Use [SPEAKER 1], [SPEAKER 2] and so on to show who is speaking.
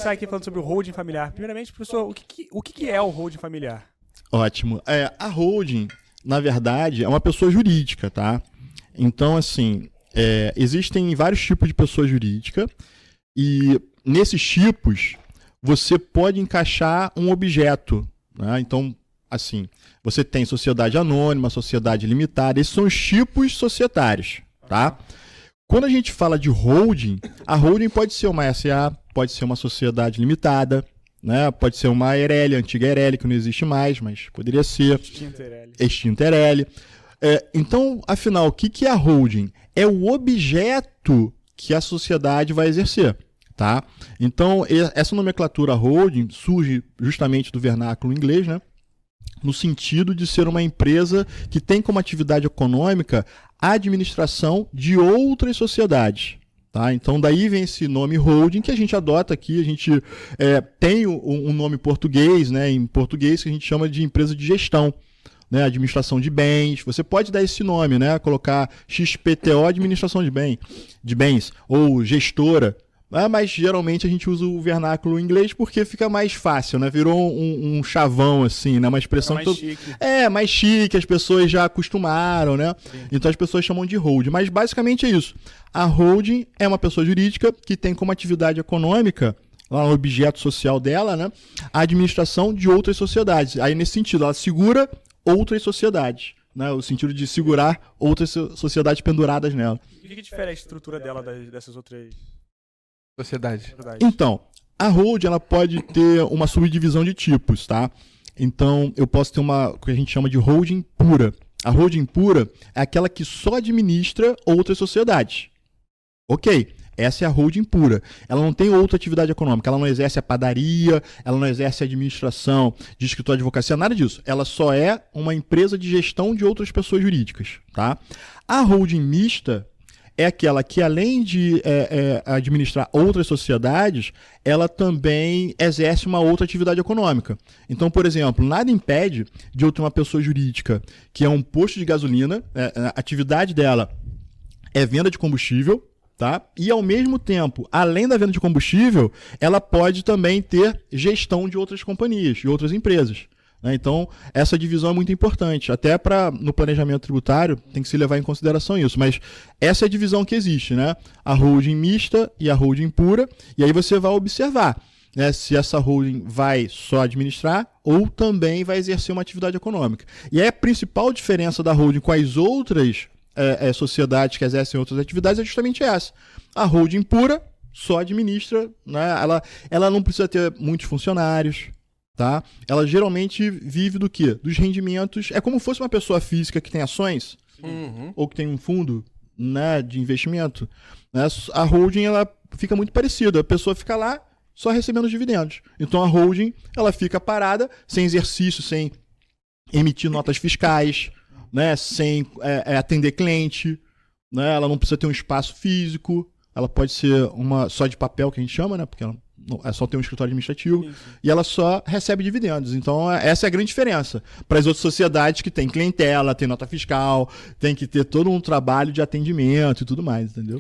[SPEAKER 1] Começar aqui falando sobre o holding familiar. Primeiramente, professor, o que é o holding familiar?
[SPEAKER 2] Ótimo. A holding, na verdade, é uma pessoa jurídica, tá? Então, assim, existem vários tipos de pessoa jurídica e nesses tipos você pode encaixar um objeto, né? Então, assim, você tem sociedade anônima, sociedade limitada, esses são os tipos societários, tá? Quando a gente fala de holding, a holding pode ser uma SA, pode ser uma sociedade limitada, né? Pode ser uma Erelia, antiga Erelia, que não existe mais, mas poderia ser. Extinta Erelia. Então, afinal, o que é a holding? É o objeto que a sociedade vai exercer, tá? Então, essa nomenclatura holding surge justamente do vernáculo inglês, né? No sentido de ser uma empresa que tem como atividade econômica a administração de outras sociedades. Tá? Então, daí vem esse nome holding que a gente adota aqui. A gente tem um nome português, né, em português, que a gente chama de empresa de gestão, né, administração de bens. Você pode dar esse nome, né, colocar XPTO, administração de bens, ou gestora. Mas geralmente a gente usa o vernáculo em inglês porque fica mais fácil, né? Virou um chavão, assim, né? Uma expressão
[SPEAKER 1] mais chique.
[SPEAKER 2] mais chique, as pessoas já acostumaram, né?
[SPEAKER 1] Sim.
[SPEAKER 2] Então as pessoas chamam de holding. Mas basicamente é isso. A holding é uma pessoa jurídica que tem como atividade econômica, lá no objeto social dela, né? A administração de outras sociedades. Aí, nesse sentido, ela segura outras sociedades, né? O sentido de segurar outras sociedades penduradas nela.
[SPEAKER 1] E o que difere a estrutura dela dessas outras
[SPEAKER 3] Sociedade.
[SPEAKER 2] Então, a holding ela pode ter uma subdivisão de tipos, tá? Então, eu posso ter o que a gente chama de holding pura. A holding pura é aquela que só administra outras sociedades. Ok, essa é a holding pura. Ela não tem outra atividade econômica, ela não exerce a padaria, ela não exerce a administração de escritório de advocacia, nada disso. Ela só é uma empresa de gestão de outras pessoas jurídicas, tá? A holding mista é aquela que, além de administrar outras sociedades, ela também exerce uma outra atividade econômica. Então, por exemplo, nada impede de eu ter uma pessoa jurídica que é um posto de gasolina, a atividade dela é venda de combustível, tá? E, ao mesmo tempo, além da venda de combustível, ela pode também ter gestão de outras companhias, de outras empresas. Então, essa divisão é muito importante. Até no planejamento tributário tem que se levar em consideração isso. Mas essa é a divisão que existe, né? A holding mista e a holding pura. E aí você vai observar, né, se essa holding vai só administrar ou também vai exercer uma atividade econômica. E aí a principal diferença da holding com as outras sociedades que exercem outras atividades é justamente essa. A holding pura só administra, né? Ela não precisa ter muitos funcionários. Tá? Ela geralmente vive do quê? Dos rendimentos. É como se fosse uma pessoa física que tem ações, ou que tem um fundo, né, de investimento. Né? A holding ela fica muito parecida. A pessoa fica lá só recebendo os dividendos. Então a holding ela fica parada, sem exercício, sem emitir notas fiscais, né, sem atender cliente. Né? Ela não precisa ter um espaço físico. Ela pode ser uma só de papel, que a gente chama, né? Porque ela é só ter um escritório administrativo.
[SPEAKER 1] Sim.
[SPEAKER 2] E ela só recebe dividendos. Então, essa é a grande diferença. Para as outras sociedades que tem clientela, tem nota fiscal, tem que ter todo um trabalho de atendimento e tudo mais, entendeu?